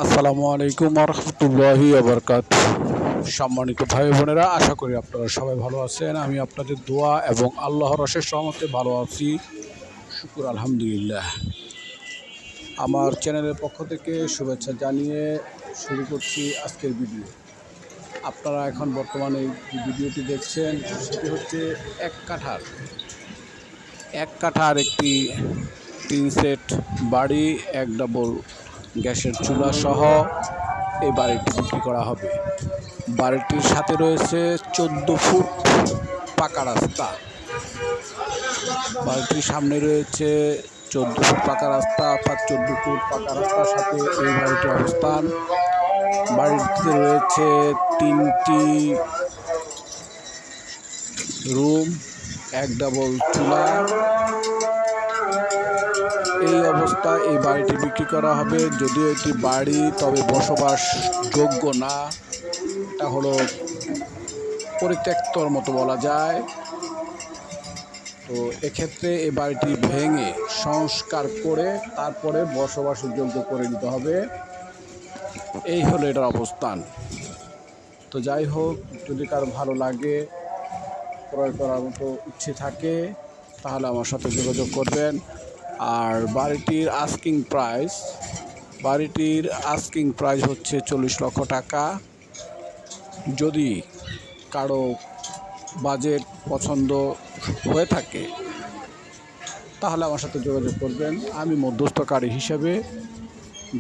আসসালামু আলাইকুম ওয়া রাহমাতুল্লাহি ওয়া বারাকাতুহু। সম্মানিত ভাই বোনেরা, আশা করি আপনারা সবাই ভালো আছেন। আমি আপনাদের দোয়া এবং আল্লাহর অশেষ রহমতে ভালো আছি। শুকুর আলহামদুলিল্লাহ। আমার চ্যানেলের পক্ষ থেকে শুভেচ্ছা জানিয়ে শুরু করছি আজকের ভিডিও। আপনারা এখন বর্তমানে যে ভিডিওটি দেখছেন সেটি হচ্ছে এক কাঠার একটি টিন সেট বাড়ি, এক ডাবল গ্যাসের চুলা সহ এই বাড়িটি বিক্রি করা হবে। বাড়িটির সাথে রয়েছে 14 ফুট পাকা রাস্তা। বাড়িটির সামনে রয়েছে 14 ফুট পাকা রাস্তা, অর্থাৎ 14 ফুট পাকা রাস্তার সাথে এই বাড়িটির অবস্থান। বাড়িটিতে রয়েছে 3টি রুম, এক ডাবল চুলা। এই অবস্থায় এই বাড়িটি বিক্রি করা হবে। যদিও এটি বাড়ি, তবে বসবাস যোগ্য না। এটা হলো পরিত্যক্তর মতো বলা যায়। তো এক্ষেত্রে এই বাড়িটি ভেঙে সংস্কার করে তারপরে বসবাসের যোগ্য করে নিতে হবে। এই হলো এটার অবস্থান। তো যাই হোক, যদি কারো ভালো লাগে, ক্রয় করার মতো ইচ্ছে থাকে, তাহলে আমার সাথে যোগাযোগ করবেন। আর বাড়িটির আস্কিং প্রাইস হচ্ছে 40 লক্ষ টাকা। যদি কারো বাজেট পছন্দ হয়ে থাকে তাহলে আমার সাথে যোগাযোগ করবেন। আমি মধ্যস্থকারী হিসেবে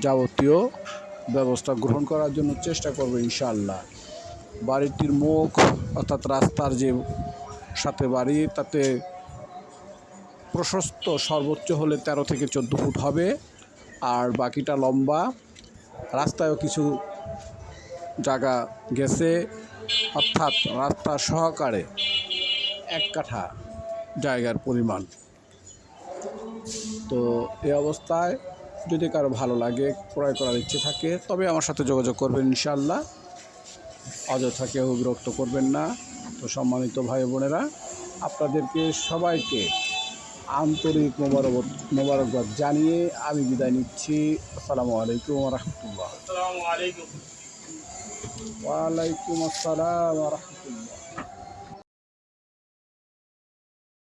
যাবতীয় ব্যবস্থা গ্রহণ করার জন্য চেষ্টা করব ইনশাআল্লাহ। বাড়িটির মুখ, অর্থাৎ রাস্তার যে সাথে বাড়ি, তাতে প্রশস্ত সর্বোচ্চ হলে 13 থেকে 14 ফুট হবে, আর বাকিটা লম্বা। রাস্তায়ও কিছু জায়গা গেছে, অর্থাৎ রাস্তা সহকারে 1 কাঠা জায়গার পরিমাণ। তো এই অবস্থায় যদি কারো ভালো লাগে, ক্রয় করার ইচ্ছে থাকে, তবে আমার সাথে যোগাযোগ করবেন ইনশাআল্লাহ। অযথা কেউ বিরক্ত করবেন না। তো সম্মানিত ভাই বোনেরা, আপনাদেরকে সবাইকে আন্তরিক মোবারকবাদ জানিয়ে আমি বিদায় নিচ্ছি। আসসালামু আলাইকুম ওয়া রাহমাতুল্লাহ। ওয়া আলাইকুম আসসালাম ওয়া রাহমাতুল্লাহ।